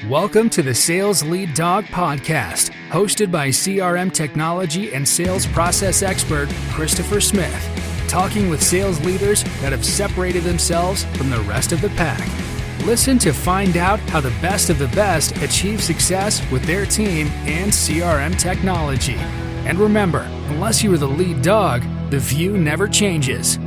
Welcome to the Sales Lead Dog Podcast, hosted by CRM technology and sales process expert Christopher Smith, talking with sales leaders that have separated themselves from the rest of the pack. Listen to find out how the best of the best achieve success with their team and CRM technology. And remember, unless you are the lead dog, the view never changes.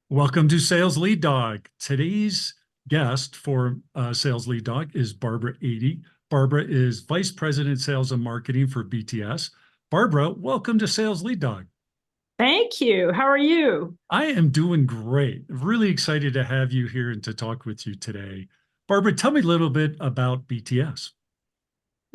Welcome to Sales Lead Dog. Today's guest for Sales Lead Dog is Barbara Adey. Barbara is Vice President Sales and Marketing for BTS. Barbara, welcome to Sales Lead Dog. Thank you. How are you? I am doing great. Really excited to have you here and to talk with you today. Barbara, tell me a little bit about BTS.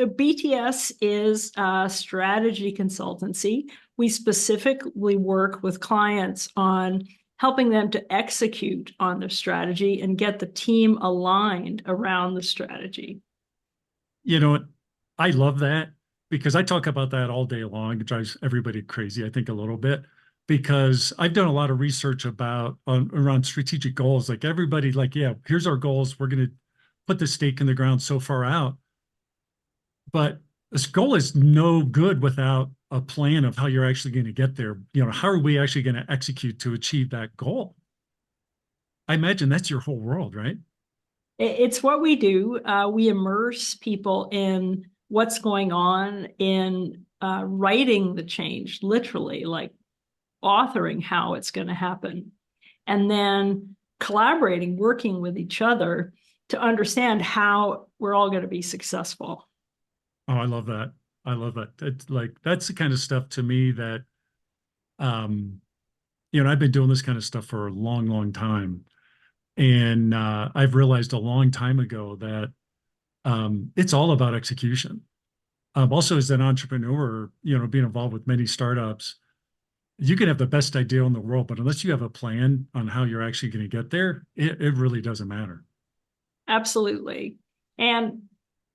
So BTS is a strategy consultancy. We specifically work with clients on helping them to execute on their strategy and get the team aligned around the strategy. You know what? I love that because I talk about that all day long. It drives everybody crazy, I think, a little bit, because I've done a lot of research around strategic goals. Like everybody, yeah, here's our goals. We're going to put the stake in the ground so far out. But this goal is no good without a plan of how you're actually going to get there. You know, how are we actually going to execute to achieve that goal? I imagine that's your whole world, right? It's what we do. We immerse people in what's going on in writing the change, literally, like authoring how it's going to happen, and then collaborating, working with each other to understand how we're all going to be successful. Oh, I love that. I love that. That's the kind of stuff to me that, I've been doing this kind of stuff for a long, long time. And I've realized a long time ago that it's all about execution. Also, as an entrepreneur, being involved with many startups, you can have the best idea in the world, but unless you have a plan on how you're actually going to get there, it really doesn't matter. Absolutely. And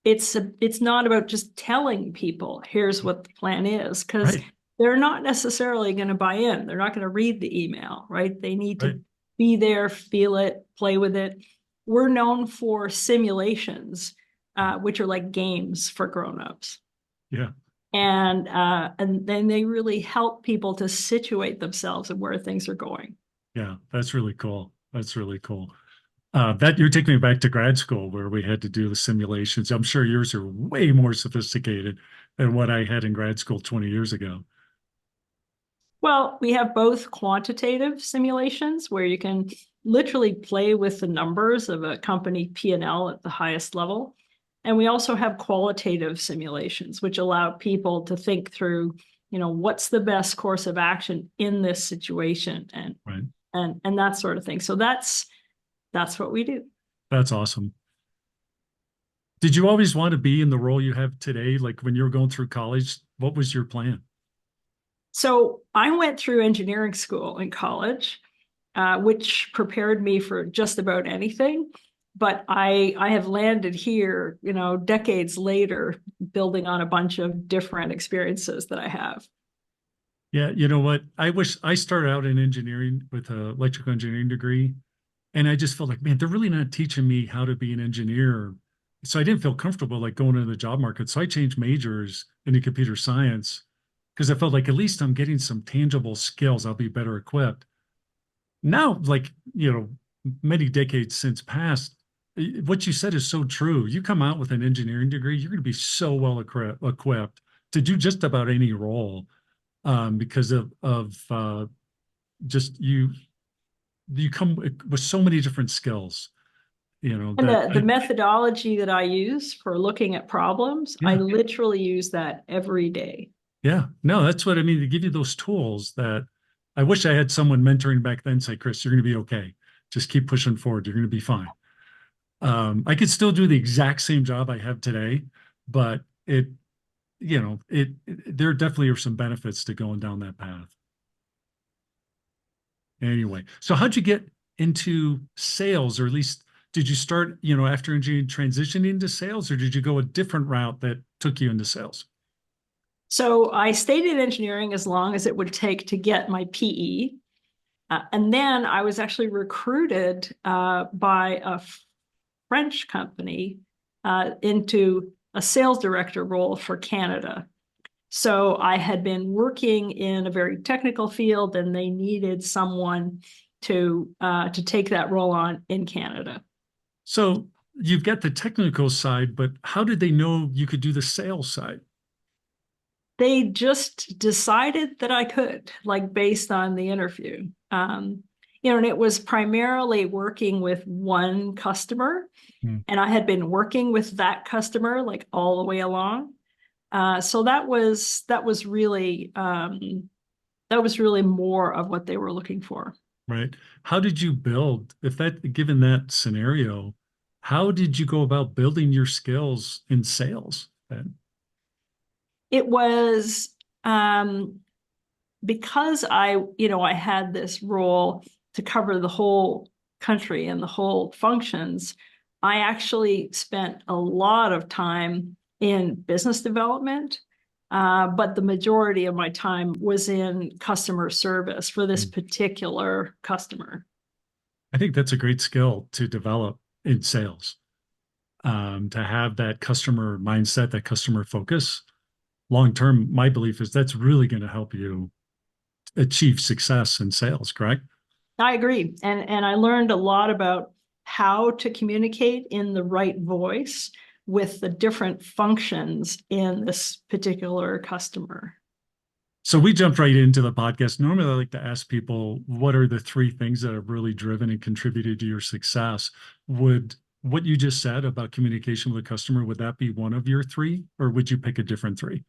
it's not about just telling people, here's what the plan is, because they're not necessarily going to buy in. They're not going to read the email, right? They need to be there, feel it, play with it. We're known for simulations, which are like games for grown-ups. Yeah. And then they really help people to situate themselves and where things are going. Yeah, that's really cool. That's really cool. That you're taking me back to grad school where we had to do the simulations. I'm sure yours are way more sophisticated than what I had in grad school 20 years ago. Well, we have both quantitative simulations where you can literally play with the numbers of a company P&L at the highest level. And we also have qualitative simulations, which allow people to think through, what's the best course of action in this situation and that sort of thing. So that's what we do. That's awesome. Did you always want to be in the role you have today? Like when you were going through college, what was your plan? So I went through engineering school in college, which prepared me for just about anything. But I have landed here, decades later, building on a bunch of different experiences that I have. Yeah, you know what? I wish I started out in engineering with an electrical engineering degree. And I just felt like, man, they're really not teaching me how to be an engineer. So I didn't feel comfortable like going into the job market. So I changed majors into computer science because I felt like at least I'm getting some tangible skills. I'll be better equipped. Now, many decades since past, what you said is so true. You come out with an engineering degree, you're going to be so well equipped to do just about any role because of just you come with so many different skills, And the methodology that I use for looking at problems, I literally use that every day. Yeah, no, that's what I mean. To give you those tools that I wish I had someone mentoring back then say, Chris, you're going to be okay. Just keep pushing forward. You're going to be fine. I could still do the exact same job I have today, but there definitely are some benefits to going down that path. Anyway, so how'd you get into sales, or at least did you start, after engineering transitioning into sales, or did you go a different route that took you into sales? So I stayed in engineering as long as it would take to get my PE. And then I was actually recruited by French company into a sales director role for Canada. So I had been working in a very technical field, and they needed someone to take that role on in Canada. So you've got the technical side, but how did they know you could do the sales side? They just decided that I could, like based on the interview. And it was primarily working with one customer, and I had been working with that customer like all the way along. So that was really more of what they were looking for. Right. How did you build, given that scenario, how did you go about building your skills in sales then? It was because I had this role to cover the whole country and the whole functions. I actually spent a lot of time in business development, but the majority of my time was in customer service for this particular customer. I think that's a great skill to develop in sales, to have that customer mindset, that customer focus. Long term, my belief is that's really going to help you achieve success in sales, correct? I agree. And I learned a lot about how to communicate in the right voice with the different functions in this particular customer. So we jumped right into the podcast. Normally, I like to ask people, what are the three things that have really driven and contributed to your success? Would what you just said about communication with a customer, would that be one of your three, or would you pick a different three?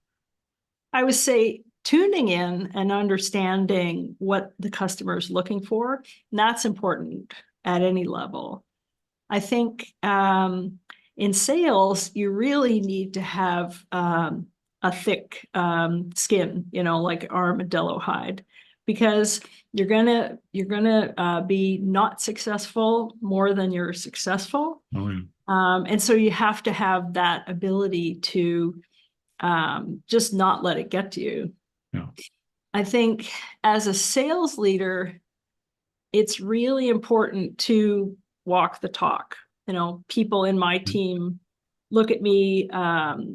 I would say tuning in and understanding what the customer is looking for, that's important at any level. I think in sales, you really need to have a thick skin, like armadillo hide, because you're gonna be not successful more than you're successful. Oh, yeah. And so you have to have that ability to just not let it get to you. Yeah. I think as a sales leader, it's really important to walk the talk. People in my team look at me,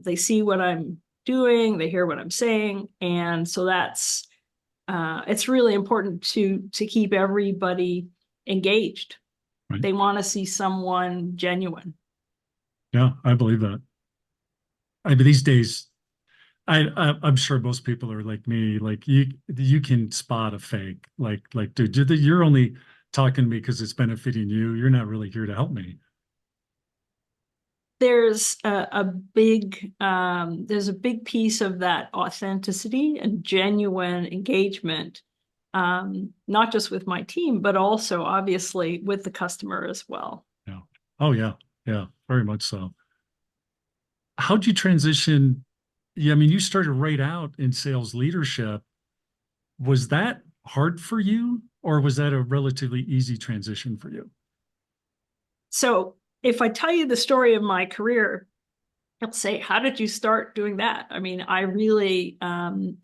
they see what I'm doing, they hear what I'm saying. And so it's really important to keep everybody engaged. Right. They want to see someone genuine. Yeah, I believe that. I mean, these days, I'm sure most people are like me. Like you can spot a fake. Like, dude, you're only talking to me because it's benefiting you. You're not really here to help me. There's a big piece of that authenticity and genuine engagement, not just with my team, but also obviously with the customer as well. Yeah. Oh yeah. Yeah. Very much so. How'd you transition? Yeah, I mean, you started right out in sales leadership. Was that hard for you, or was that a relatively easy transition for you? So if I tell you the story of my career, I'll say, how did you start doing that? I mean, I really, I'm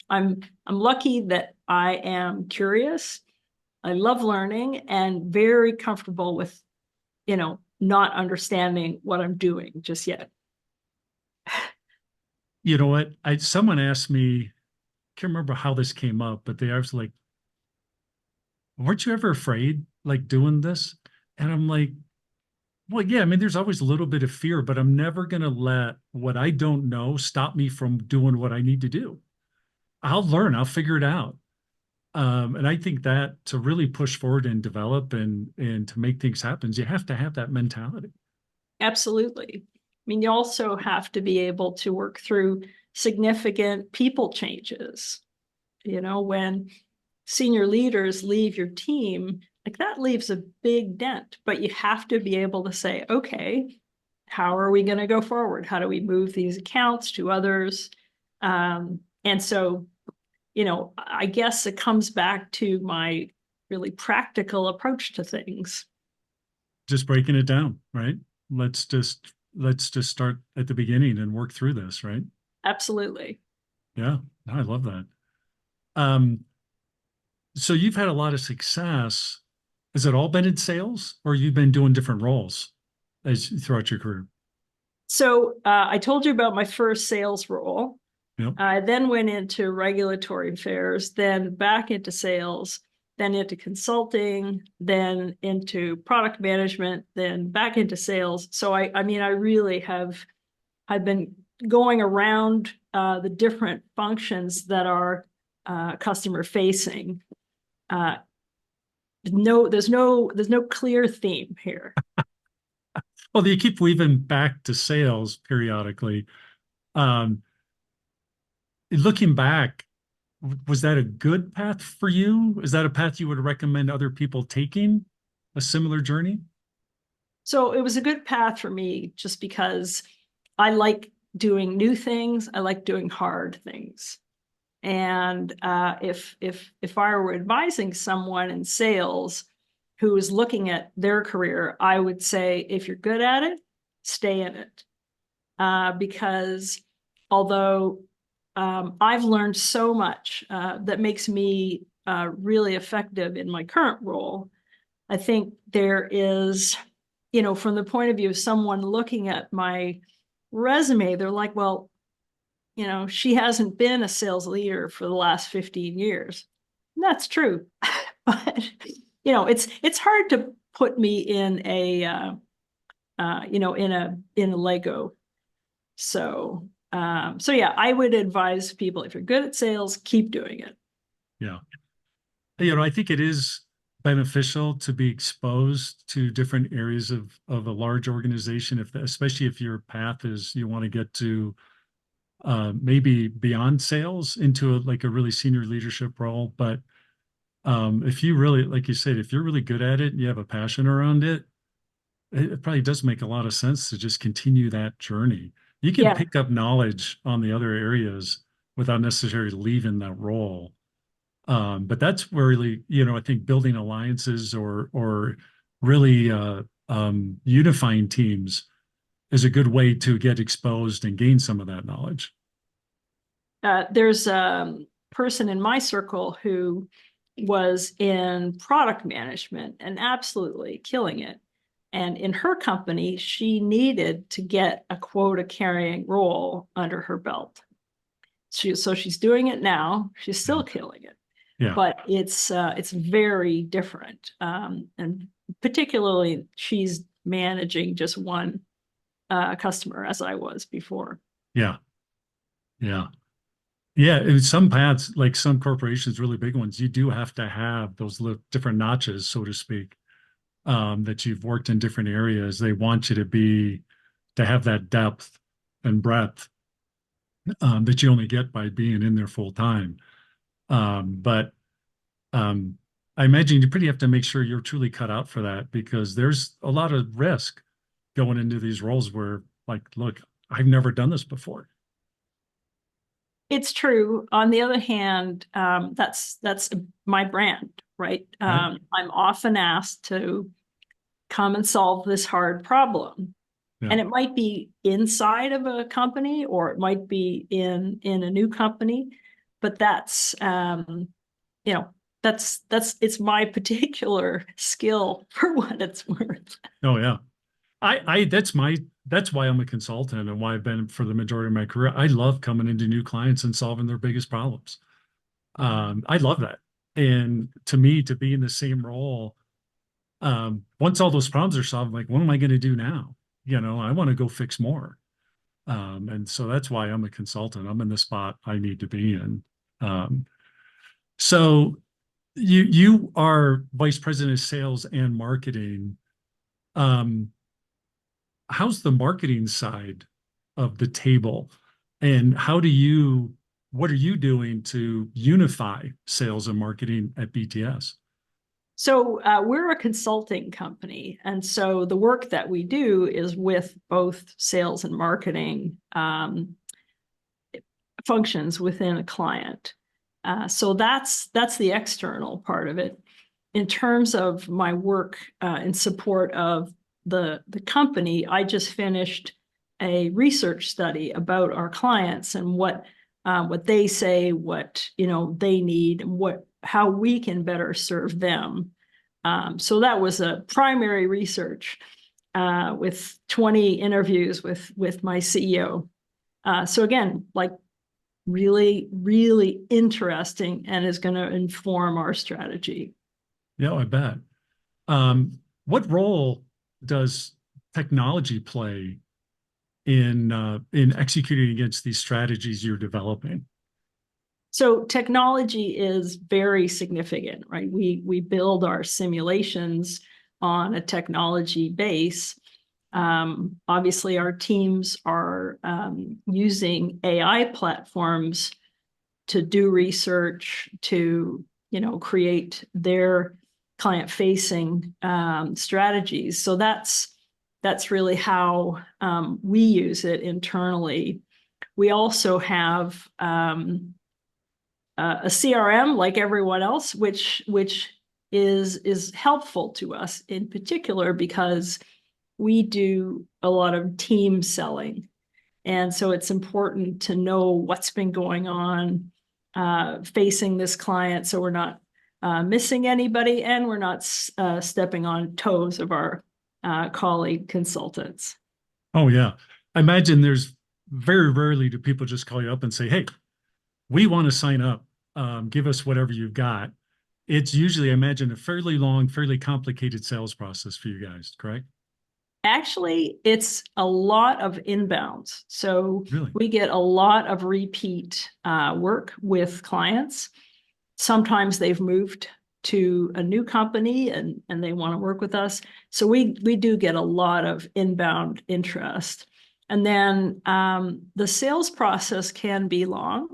lucky that I am curious. I love learning and very comfortable with, not understanding what I'm doing just yet. You know what? Someone asked me, can't remember how this came up, but they was like, weren't you ever afraid like doing this? And I'm like, well, yeah, I mean, there's always a little bit of fear, but I'm never going to let what I don't know stop me from doing what I need to do. I'll learn, I'll figure it out. And I think that to really push forward and develop and to make things happen, you have to have that mentality. Absolutely. I mean, you also have to be able to work through significant people changes. When senior leaders leave your team, like that leaves a big dent, but you have to be able to say, okay, how are we going to go forward? How do we move these accounts to others? And so, I guess it comes back to my really practical approach to things. Just breaking it down, right? Let's just start at the beginning and work through this, right? Absolutely. Yeah, I love that. So you've had a lot of success. Has it all been in sales, or you've been doing different roles? throughout your career? So I told you about my first sales role. Yep. I then went into regulatory affairs, then back into sales, then into consulting, then into product management, then back into sales. So I mean, I've been going around the different functions that are customer facing. There's no clear theme here. Well, you keep weaving back to sales periodically. Um, Looking back, was that a good path for you? Is that a path you would recommend other people taking, a similar journey? So it was a good path for me just because I like doing new things. I like doing hard things. And if I were advising someone in sales who is looking at their career, I would say, if you're good at it, stay in it. Because although I've learned so much that makes me really effective in my current role, I think there is, from the point of view of someone looking at my resume, they're like, well, she hasn't been a sales leader for the last 15 years. And that's true. But, it's hard to put me in in a Lego. So yeah, I would advise people, if you're good at sales, keep doing it. Yeah. I think it is beneficial to be exposed to different areas of a large organization, especially if your path is you want to get to maybe beyond sales into like a really senior leadership role. But if you really, like you said, if you're really good at it and you have a passion around it, it probably does make a lot of sense to just continue that journey. You can Yeah. pick up knowledge on the other areas without necessarily leaving that role. But that's where really, I think building alliances or really unifying teams is a good way to get exposed and gain some of that knowledge. There's a person in my circle who was in product management and absolutely killing it. And in her company, she needed to get a quota carrying role under her belt. So she's doing it now. She's still killing it, Yeah. but it's very different. And particularly, she's managing just one customer, as I was before. Yeah. Yeah. Yeah. Some paths, like some corporations, really big ones, you do have to have those different notches, so to speak, that you've worked in different areas. They want you to have that depth and breadth that you only get by being in there full time. But I imagine you pretty have to make sure you're truly cut out for that because there's a lot of risk going into these roles where, like, look, I've never done this before. It's true. On the other hand, that's my brand, right? Right? I'm often asked to come and solve this hard problem. Yeah. And it might be inside of a company or it might be in a new company, but that's it's my particular skill for what it's worth. Oh yeah. That's why I'm a consultant and why I've been for the majority of my career. I love coming into new clients and solving their biggest problems. I love that. And to me, to be in the same role, once all those problems are solved, I'm like, what am I going to do now? I want to go fix more. And so that's why I'm a consultant. I'm in the spot I need to be in. So you are vice president of sales and marketing. How's the marketing side of the table, and what are you doing to unify sales and marketing at BTS? So we're a consulting company. And so the work that we do is with both sales and marketing functions within a client. So that's the external part of it. In terms of my work in support of the company, I just finished a research study about our clients and what they say, what they need, and how we can better serve them. So that was a primary research. with 20 interviews with my CEO. So again, like really, really interesting and is going to inform our strategy. Yeah, I bet. What role does technology play in executing against these strategies you're developing? So technology is very significant, right? We build our simulations on a technology base. Obviously, our teams are using AI platforms to do research, to create their client-facing strategies. So that's really how we use it internally. We also have a CRM like everyone else, which is helpful to us in particular because we do a lot of team selling. And so it's important to know what's been going on facing this client so we're not missing anybody and we're not stepping on toes of our colleague consultants. Oh, yeah. I imagine there's very rarely do people just call you up and say, hey, we want to sign up. Give us whatever you've got. It's usually, I imagine, a fairly long, fairly complicated sales process for you guys, correct? Actually, it's a lot of inbounds. So Really? we get a lot of repeat work with clients. Sometimes they've moved to a new company and they want to work with us. So we do get a lot of inbound interest. And then the sales process can be long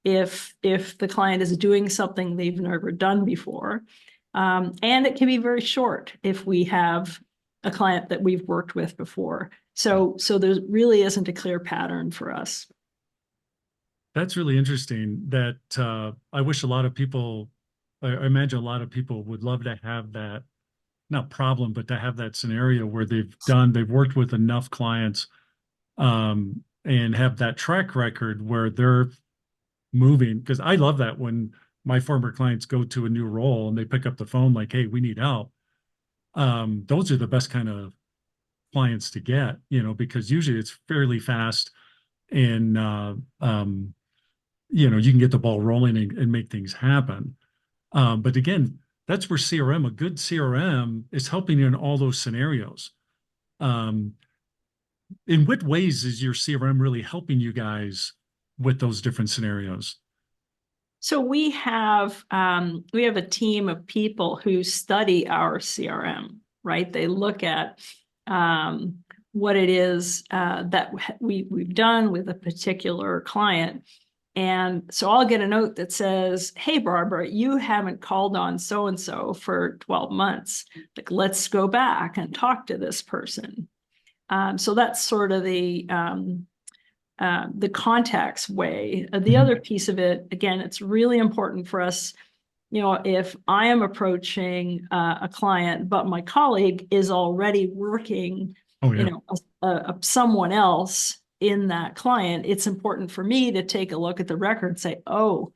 if the client is doing something they've never done before. And it can be very short if we have a client that we've worked with before. So there really isn't a clear pattern for us. That's really interesting. That I wish a lot of people, I imagine a lot of people would love to have that, not problem, but to have that scenario where they've worked with enough clients and have that track record where they're moving. Because I love that when my former clients go to a new role and they pick up the phone like, hey, we need help. Those are the best kind of clients to get, because usually it's fairly fast and, you can get the ball rolling and make things happen. But again, that's where a good CRM is helping you in all those scenarios. In what ways is your CRM really helping you guys with those different scenarios? So we have a team of people who study our CRM, right? They look at what it is that we've done with a particular client. And so I'll get a note that says, hey, Barbara, you haven't called on so-and-so for 12 months. Like, let's go back and talk to this person. So that's sort of the contacts way. The other piece of it, again, it's really important for us, if I am approaching a client, but my colleague is already working, Oh, yeah. Someone else in that client, it's important for me to take a look at the record and say, oh,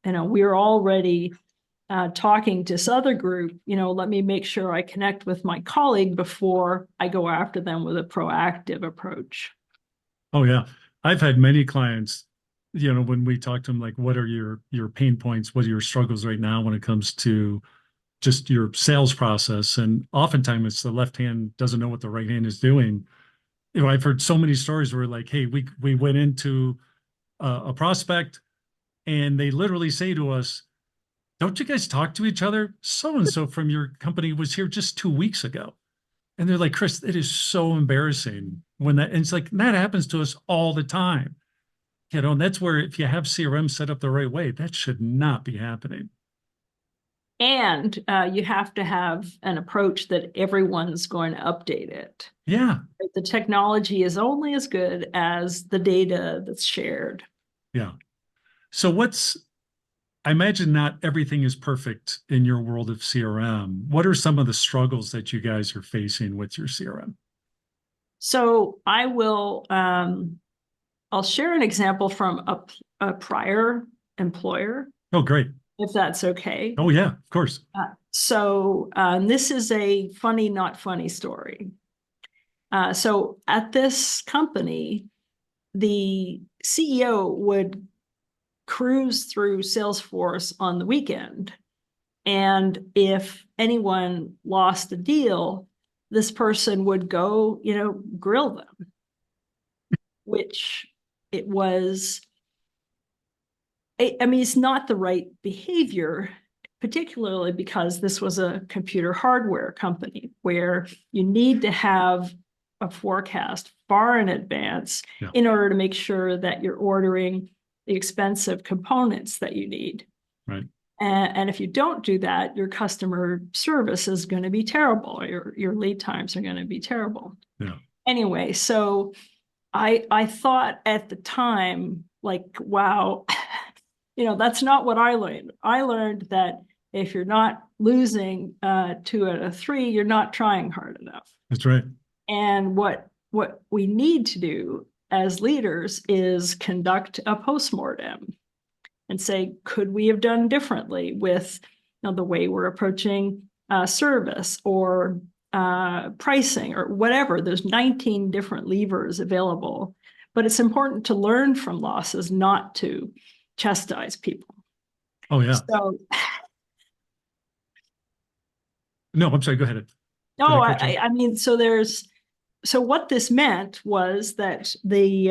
we're already talking to this other group, let me make sure I connect with my colleague before I go after them with a proactive approach. Oh, yeah. I've had many clients, when we talk to them, like, what are your pain points? What are your struggles right now when it comes to just your sales process? And oftentimes it's the left hand doesn't know what the right hand is doing. I've heard so many stories where like, hey, we went into a prospect and they literally say to us, don't you guys talk to each other? So-and-so from your company was here just 2 weeks ago. And they're like, Chris, it is so embarrassing and it's like, that happens to us all the time. And that's where if you have CRM set up the right way, that should not be happening. And you have to have an approach that everyone's going to update it. Yeah. The technology is only as good as the data that's shared. Yeah. So I imagine not everything is perfect in your world of CRM. What are some of the struggles that you guys are facing with your CRM? So I'll share an example from a prior employer. Oh, great. If that's okay. Oh, yeah, of course. So this is a funny, not funny story. So at this company, the CEO would cruise through Salesforce on the weekend. And if anyone lost a deal, this person would go, grill them, which it was, I mean, it's not the right behavior, particularly because this was a computer hardware company where you need to have a forecast far in advance in order to make sure that you're ordering the expensive components that you need. Right. And if you don't do that, your customer service is going to be terrible. Your lead times are going to be terrible. Yeah. Anyway, so I thought at the time, like, wow, that's not what I learned. I learned that if you're not losing 2 out of 3, you're not trying hard enough. That's right. And what we need to do as leaders is conduct a postmortem and say, could we have done differently with the way we're approaching service or pricing or whatever? There's 19 different levers available, but it's important to learn from losses, not to chastise people. Oh, yeah. So, no, I'm sorry. Go ahead. no, I mean, so what this meant was that the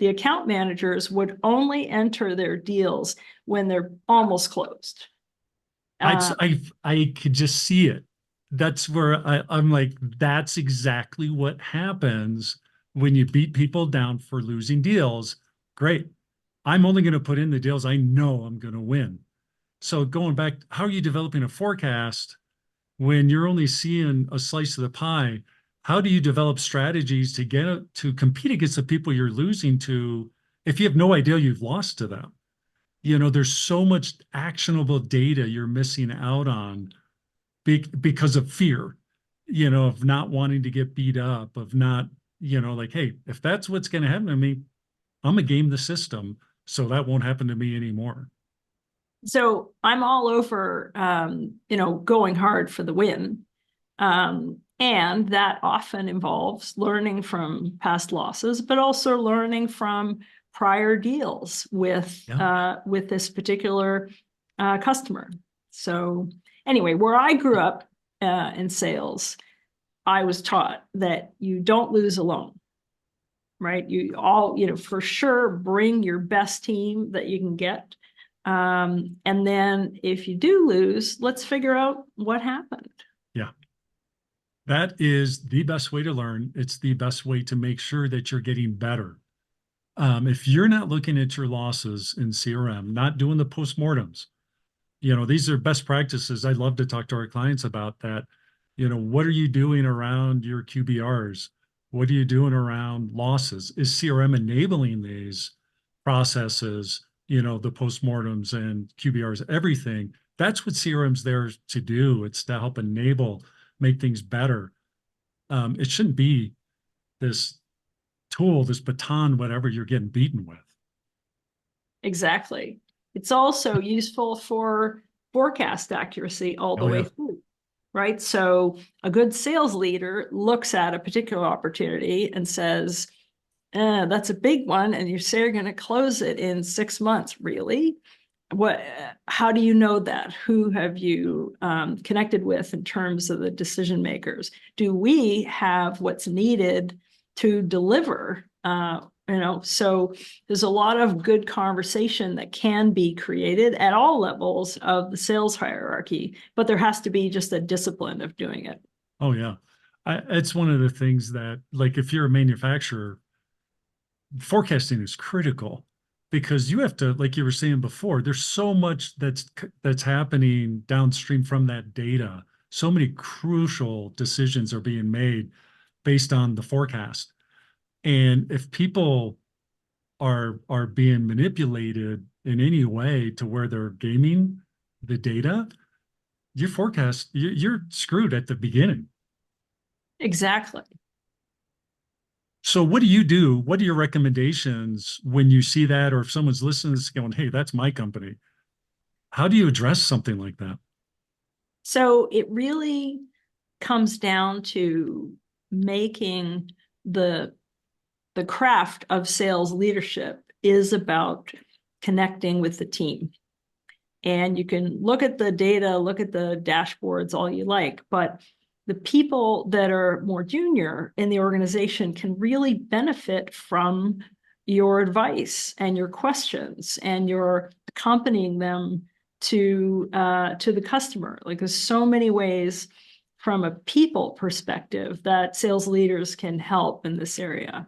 account managers would only enter their deals when they're almost closed. I could just see it. That's where I'm like, that's exactly what happens when you beat people down for losing deals. Great. I'm only going to put in the deals I know I'm going to win. So going back, how are you developing a forecast when you're only seeing a slice of the pie? How do you develop strategies to compete against the people you're losing to if you have no idea you've lost to them? There's so much actionable data you're missing out on because of fear, of not wanting to get beat up, of not, like, hey, if that's what's going to happen to me, I'm going to game the system so that won't happen to me anymore. So I'm all over, going hard for the win. And that often involves learning from past losses, but also learning from prior deals with this particular customer. So anyway, where I grew up in sales, I was taught that you don't lose alone, right? You all, for sure, bring your best team that you can get. And then if you do lose, let's figure out what happened. Yeah. That is the best way to learn. It's the best way to make sure that you're getting better. If you're not looking at your losses in CRM, not doing the postmortems, these are best practices. I love to talk to our clients about that. What are you doing around your QBRs? What are you doing around losses? Is CRM enabling these processes, the postmortems and QBRs, everything? That's what CRM's there to do. It's to help enable, make things better. It shouldn't be this tool, this baton, whatever you're getting beaten with. Exactly. It's also useful for forecast accuracy all the way through, right? So a good sales leader looks at a particular opportunity and says, that's a big one, and you say you're going to close it in 6 months. Really? How do you know that? Who have you connected with in terms of the decision makers? Do we have what's needed to deliver? So there's a lot of good conversation that can be created at all levels of the sales hierarchy, but there has to be just a discipline of doing it. Oh, yeah. It's one of the things that, like, if you're a manufacturer, forecasting is critical because you have to, like you were saying before, there's so much that's happening downstream from that data. So many crucial decisions are being made based on the forecast. And if people are being manipulated in any way to where they're gaming the data, your forecast, you're screwed at the beginning. Exactly. So what do you do? What are your recommendations when you see that, or if someone's listening to this going, hey, that's my company? How do you address something like that? So it really comes down to making the craft of sales leadership is about connecting with the team. And you can look at the data, look at the dashboards all you like, but the people that are more junior in the organization can really benefit from your advice and your questions, and you're accompanying them to the customer. Like, there's so many ways from a people perspective that sales leaders can help in this area.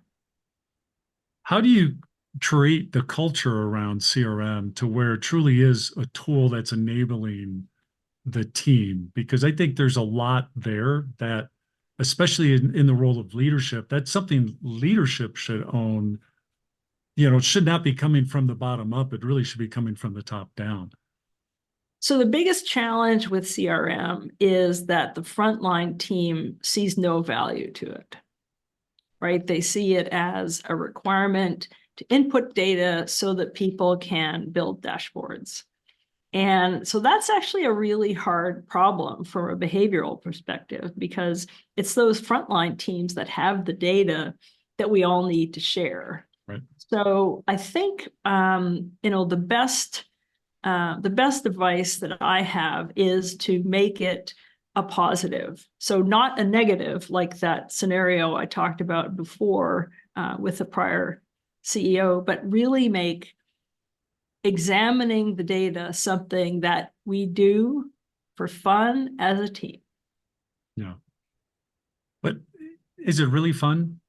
How do you create the culture around CRM to where it truly is a tool that's enabling the team? Because I think there's a lot there that, especially in the role of leadership, that's something leadership should own. It should not be coming from the bottom up. It really should be coming from the top down. So the biggest challenge with CRM is that the frontline team sees no value to it, right? They see it as a requirement to input data so that people can build dashboards. And so that's actually a really hard problem from a behavioral perspective, because it's those frontline teams that have the data that we all need to share. Right. So I think, the best advice that I have is to make it a positive. So not a negative, like that scenario I talked about before with the prior CEO, but really make examining the data something that we do for fun as a team. Yeah. But is it really fun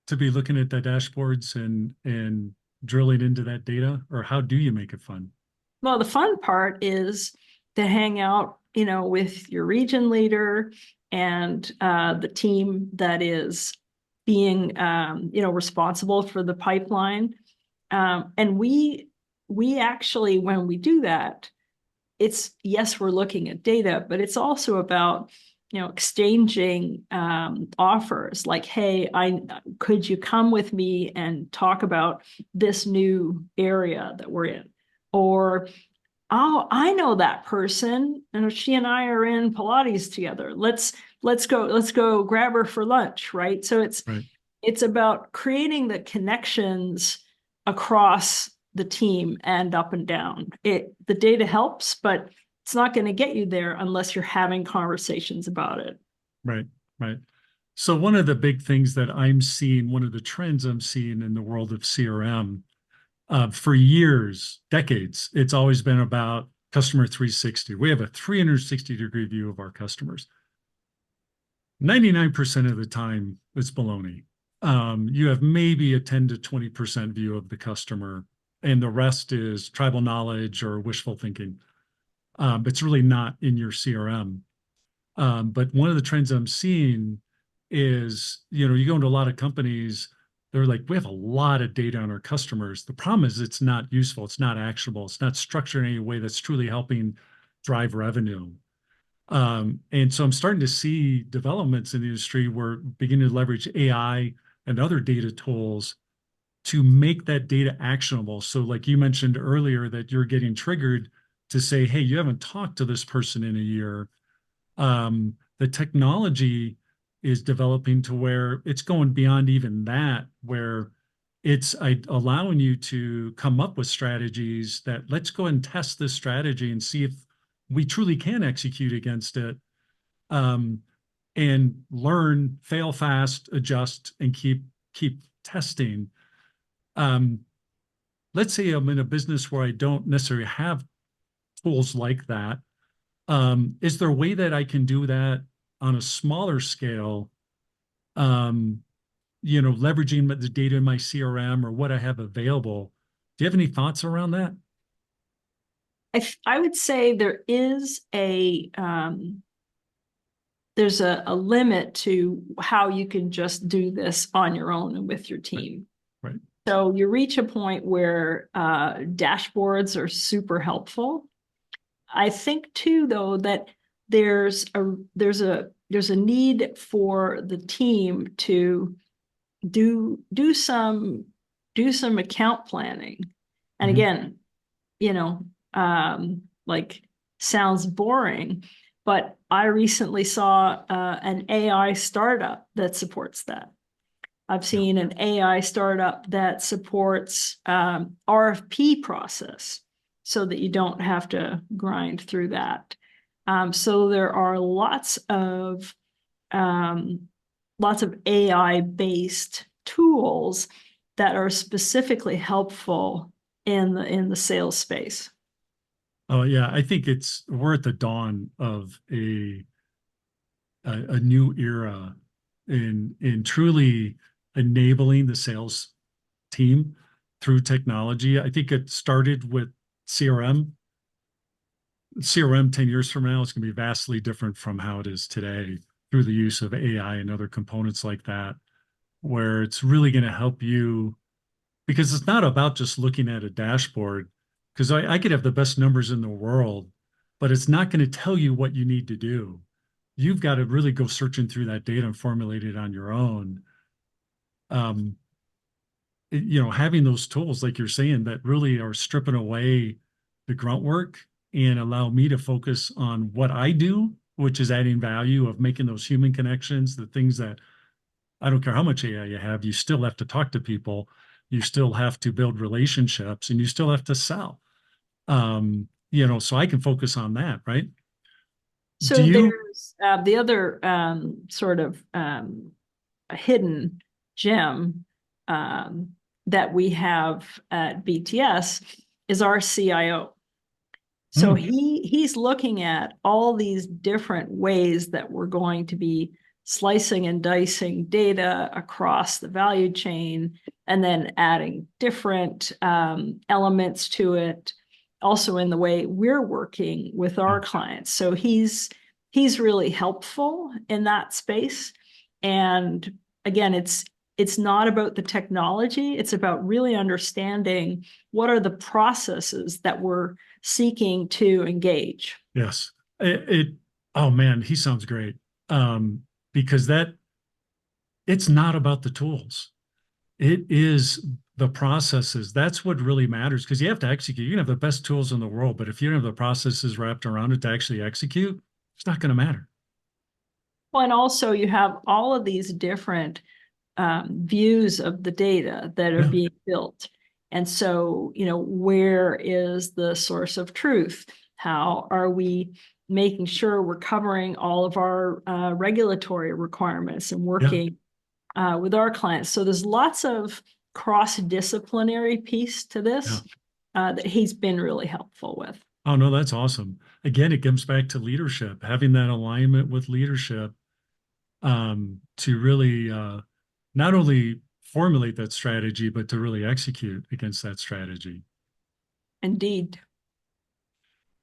to be looking at the dashboards and drilling into that data, or how do you make it fun? Well, the fun part is to hang out, with your region leader and the team that is being, responsible for the pipeline. And we actually, when we do that, it's, yes, we're looking at data, but it's also about, exchanging offers like, hey, could you come with me and talk about this new area that we're in? Or, oh, I know that person, and she and I are in Pilates together. Let's go grab her for lunch, right? So Right. it's about creating the connections across the team and up and down. The data helps, but it's not going to get you there unless you're having conversations about it. Right. Right. So one of the big things that I'm seeing, one of the trends I'm seeing in the world of CRM, for years, decades, it's always been about customer 360. We have a 360-degree view of our customers. 99% of the time, it's baloney. You have maybe a 10 to 20% view of the customer, and the rest is tribal knowledge or wishful thinking. It's really not in your CRM. But one of the trends I'm seeing is, you go into a lot of companies, they're like, we have a lot of data on our customers. The problem is it's not useful. It's not actionable. It's not structured in any way that's truly helping drive revenue. And so I'm starting to see developments in the industry where beginning to leverage AI and other data tools to make that data actionable. So like you mentioned earlier, that you're getting triggered to say, hey, you haven't talked to this person in a year. The technology is developing to where it's going beyond even that, where it's allowing you to come up with strategies that, let's go and test this strategy and see if we truly can execute against it, and learn, fail fast, adjust, and keep testing. Let's say I'm in a business where I don't necessarily have tools like that. Is there a way that I can do that on a smaller scale, leveraging the data in my CRM or what I have available? Do you have any thoughts around that? I would say there is there's a limit to how you can just do this on your own and with your team. Right. So you reach a point where dashboards are super helpful. I think too, though, that there's a need for the team to do some account planning. And again, like, sounds boring, But I recently saw an AI startup that supports that. I've seen an AI startup that supports RFP process so that you don't have to grind through that. So there are lots of AI-based tools that are specifically helpful in the sales space. Oh yeah, I think we're at the dawn of a new era in truly enabling the sales team through technology. I think it started with CRM. CRM 10 years from now is going to be vastly different from how it is today through the use of AI and other components like that, where it's really going to help you, because it's not about just looking at a dashboard, because I could have the best numbers in the world, but it's not going to tell you what you need to do. You've got to really go searching through that data and formulate it on your own. Having those tools, like you're saying, that really are stripping away the grunt work and allow me to focus on what I do, which is adding value of making those human connections, the things that I don't care how much AI you have, you still have to talk to people, you still have to build relationships, and you still have to sell. So I can focus on that, right? So there's the other sort of hidden gem that we have at BTS is our CIO. So he's looking at all these different ways that we're going to be slicing and dicing data across the value chain and then adding different elements to it, also in the way we're working with our clients. So he's really helpful in that space. And again, it's not about the technology, it's about really understanding what are the processes that we're seeking to engage. Yes. Oh man, he sounds great. Because it's not about the tools. It is the processes. That's what really matters, because you have to execute. You can have the best tools in the world, but if you don't have the processes wrapped around it to actually execute, it's not going to matter. Well, and also you have all of these different views of the data that are being built. And so, where is the source of truth? How are we making sure we're covering all of our regulatory requirements and working with our clients? So there's lots of cross-disciplinary piece to this that he's been really helpful with. Oh, no, that's awesome. Again, it comes back to leadership, having that alignment with leadership to really not only formulate that strategy, but to really execute against that strategy. Indeed.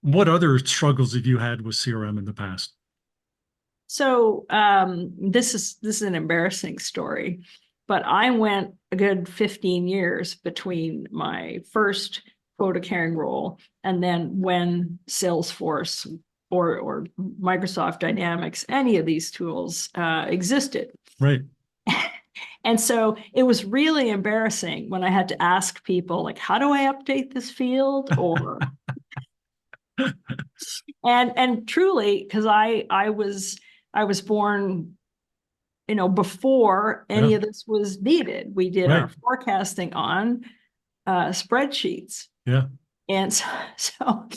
What other struggles have you had with CRM in the past? So this is an embarrassing story, but I went a good 15 years between my first quota carrying role and then when Salesforce or Microsoft Dynamics, any of these tools existed. Right. And so it was really embarrassing when I had to ask people, like, how do I update this field? Or and truly, because I was born, before any of this was needed. We did our forecasting on spreadsheets. Yeah. And so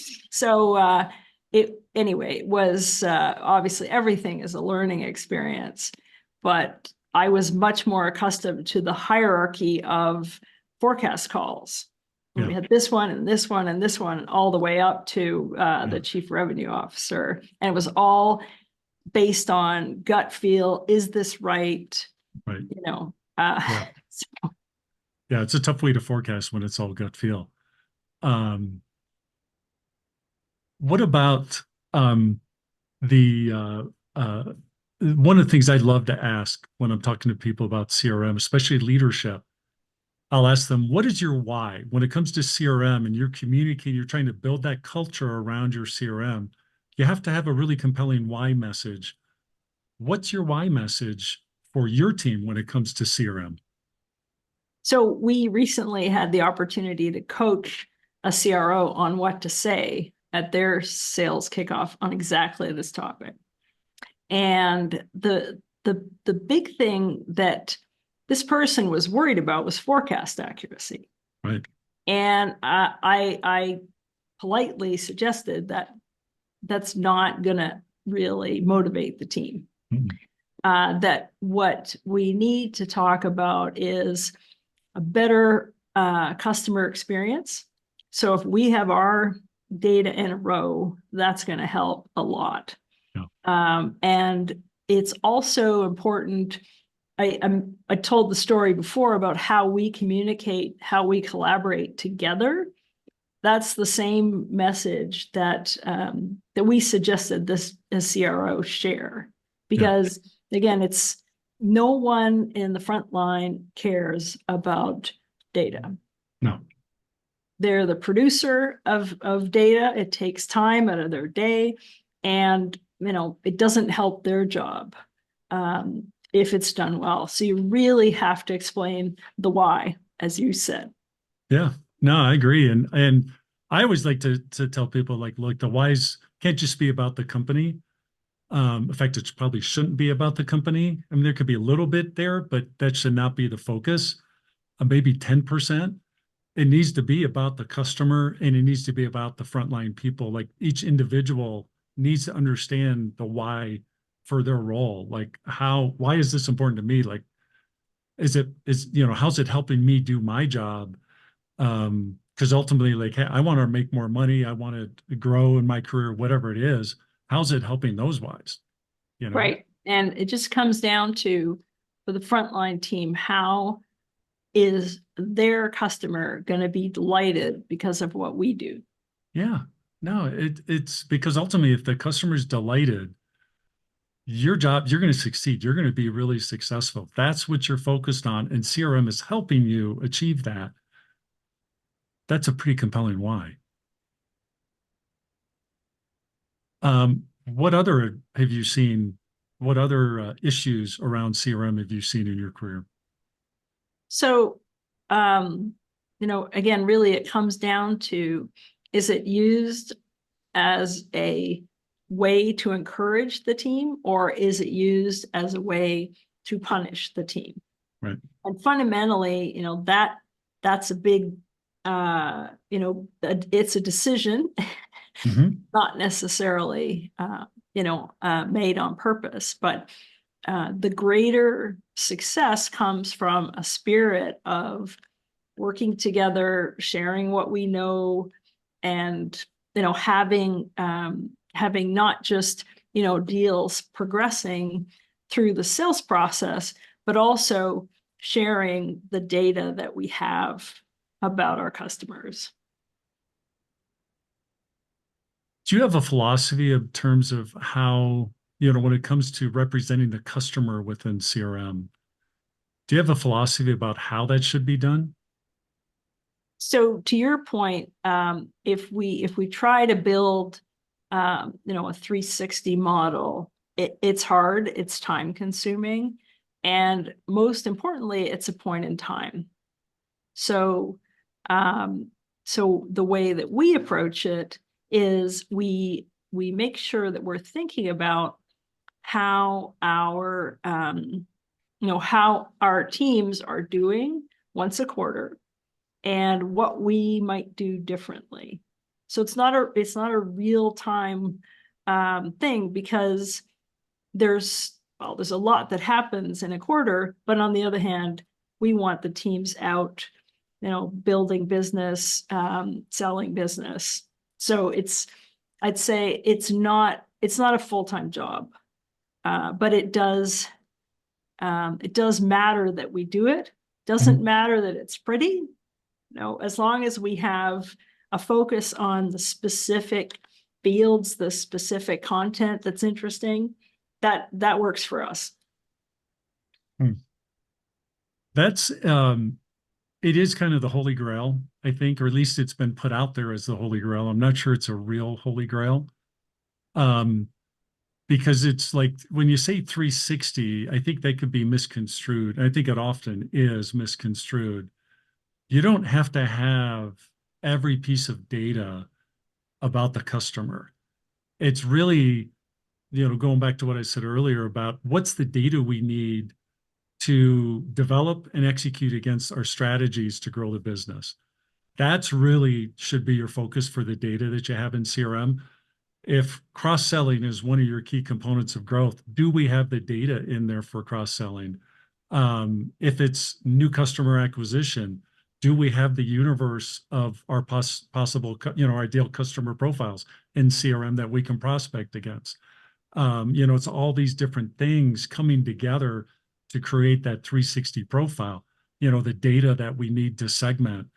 it was obviously everything is a learning experience, but I was much more accustomed to the hierarchy of forecast calls. We had this one and this one and this one, all the way up to the chief revenue officer. And it was all based on gut feel. Is this right? Right. So. Yeah, it's a tough way to forecast when it's all gut feel. What about one of the things I'd love to ask when I'm talking to people about CRM, especially leadership, I'll ask them, what is your why? When it comes to CRM and you're communicating, you're trying to build that culture around your CRM, you have to have a really compelling why message. What's your why message for your team when it comes to CRM? So we recently had the opportunity to coach a CRO on what to say at their sales kickoff on exactly this topic. And the big thing that this person was worried about was forecast accuracy. Right. And I politely suggested that that's not going to really motivate the team. Mm-hmm. That what we need to talk about is a better customer experience. So if we have our data in a row, that's going to help a lot. Yeah. And it's also important. I told the story before about how we communicate, how we collaborate together. That's the same message that that we suggested this as CRO share, because again, it's no one in the front line cares about data. No. They're the producer of data. It takes time out of their day, and it doesn't help their job if it's done well. So you really have to explain the why, as you said. Yeah, no, I agree. And I always like to tell people, like, look, the whys can't just be about the company. In fact, it probably shouldn't be about the company. I mean, there could be a little bit there, but that should not be the focus. Maybe 10%. It needs to be about the customer, and it needs to be about the frontline people. Like, each individual needs to understand the why for their role. Like, why is this important to me? Like, how's it helping me do my job? Because ultimately, like, hey, I want to make more money. I want to grow in my career, whatever it is. How's it helping those whys? Right. And it just comes down to, for the frontline team, how is their customer going to be delighted because of what we do? Yeah, no, it's because ultimately, if the customer's delighted, your job, you're going to succeed. You're going to be really successful. That's what you're focused on. And CRM is helping you achieve that. That's a pretty compelling why. What other have you seen? What other issues around CRM have you seen in your career? So, again, really it comes down to, is it used as a way to encourage the team, or is it used as a way to punish the team? Right. And fundamentally, that's a big, it's a decision, mm-hmm. not necessarily, made on purpose, but the greater success comes from a spirit of working together, sharing what we know, and having not just deals progressing through the sales process, but also sharing the data that we have about our customers. Do you have a philosophy in terms of how, when it comes to representing the customer within CRM, do you have a philosophy about how that should be done? So to your point, if we try to build, a 360 model, it's hard, it's time consuming, and most importantly, it's a point in time. So, so the way that we approach it is we make sure that we're thinking about how our how our teams are doing once a quarter, and what we might do differently. So it's not a real time thing, because there's a lot that happens in a quarter, but on the other hand, we want the teams out, building business, selling business. So I'd say it's not a full-time job, but it does matter that we do it. Doesn't matter that it's pretty. As long as we have a focus on the specific fields, the specific content that's interesting, that works for us. That's it is kind of the holy grail, I think, or at least it's been put out there as the holy grail. I'm not sure it's a real holy grail. Because it's like, when you say 360, I think that could be misconstrued. I think it often is misconstrued. You don't have to have every piece of data about the customer. It's really, going back to what I said earlier about what's the data we need to develop and execute against our strategies to grow the business. That's really should be your focus for the data that you have in CRM. If cross-selling is one of your key components of growth, do we have the data in there for cross-selling? If it's new customer acquisition, do we have the universe of our possible, ideal customer profiles in CRM that we can prospect against? It's all these different things coming together to create that 360 profile, the data that we need to segment.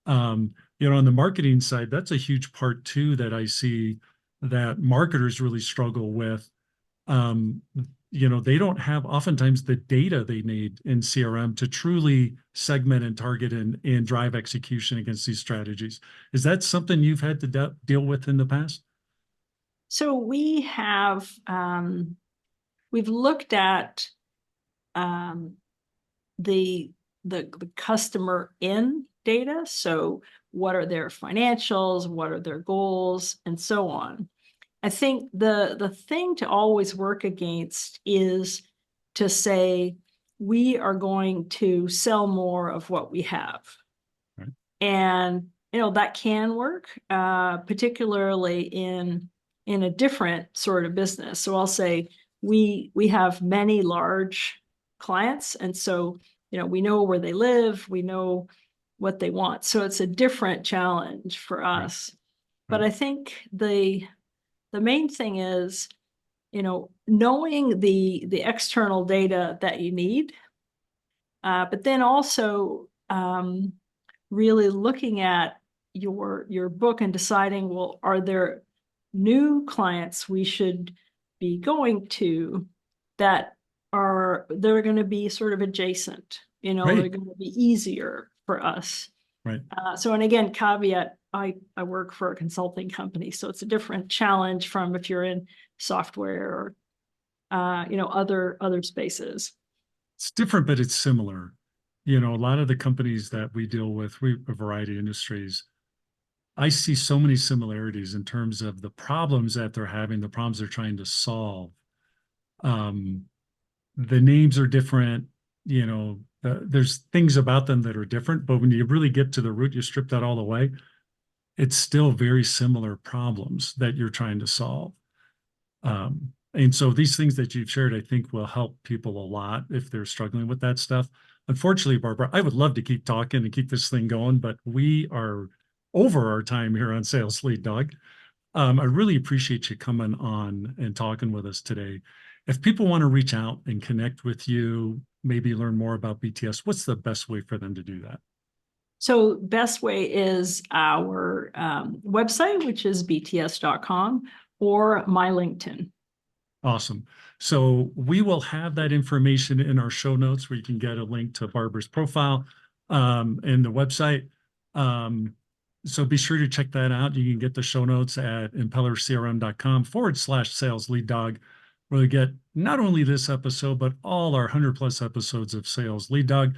On the marketing side, that's a huge part too that I see that marketers really struggle with. They don't have oftentimes the data they need in CRM to truly segment and target and drive execution against these strategies. Is that something you've had to deal with in the past? So we have, we've looked at the customer in data. So what are their financials? What are their goals? And so on. I think the thing to always work against is to say, we are going to sell more of what we have. Right. And, that can work, particularly in a different sort of business. So I'll say we have many large clients. And so, we know where they live, we know what they want. So it's a different challenge for us. Right. But I think the main thing is, knowing the external data that you need, but then also really looking at your book and deciding, well, are there new clients we should be going to that they're going to be sort of adjacent, Right. They're going to be easier for us. Right. And again, caveat, I work for a consulting company, so it's a different challenge from if you're in software or, other spaces. It's different, but it's similar. A lot of the companies that we deal with, we have a variety of industries. I see so many similarities in terms of the problems that they're having, the problems they're trying to solve. The names are different, there's things about them that are different, but when you really get to the root, you strip that all away, it's still very similar problems that you're trying to solve. And so these things that you've shared, I think will help people a lot if they're struggling with that stuff. Unfortunately, Barbara, I would love to keep talking and keep this thing going, but we are over our time here on Sales Lead Dog. I really appreciate you coming on and talking with us today. If people want to reach out and connect with you, maybe learn more about BTS, what's the best way for them to do that? So best way is our website, which is bts.com, or my LinkedIn. Awesome. So we will have that information in our show notes where you can get a link to Barbara's profile and the website. So be sure to check that out. You can get the show notes at impellercrm.com/sales lead dog, where you get not only this episode, but all our 100+ episodes of Sales Lead Dog.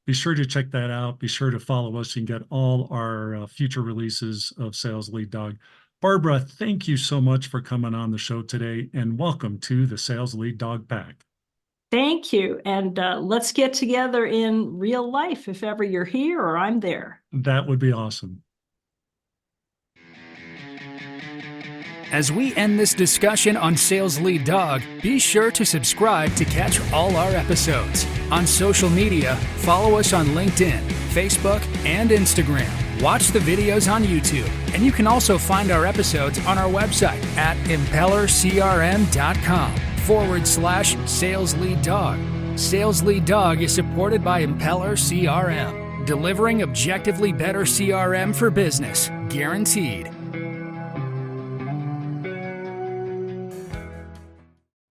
Be sure to check that out. Be sure to follow us. You can get all our future releases of Sales Lead Dog. Barbara, thank you so much for coming on the show today, and welcome to the Sales Lead Dog Pack. Thank you. And let's get together in real life if ever you're here or I'm there. That would be awesome. As we end this discussion on Sales Lead Dog, be sure to subscribe to catch all our episodes. On social media, follow us on LinkedIn, Facebook, and Instagram. Watch the videos on YouTube, and you can also find our episodes on our website at impellercrm.com/Sales Lead Dog. Sales Lead Dog is supported by Impeller CRM, delivering objectively better CRM for business, guaranteed.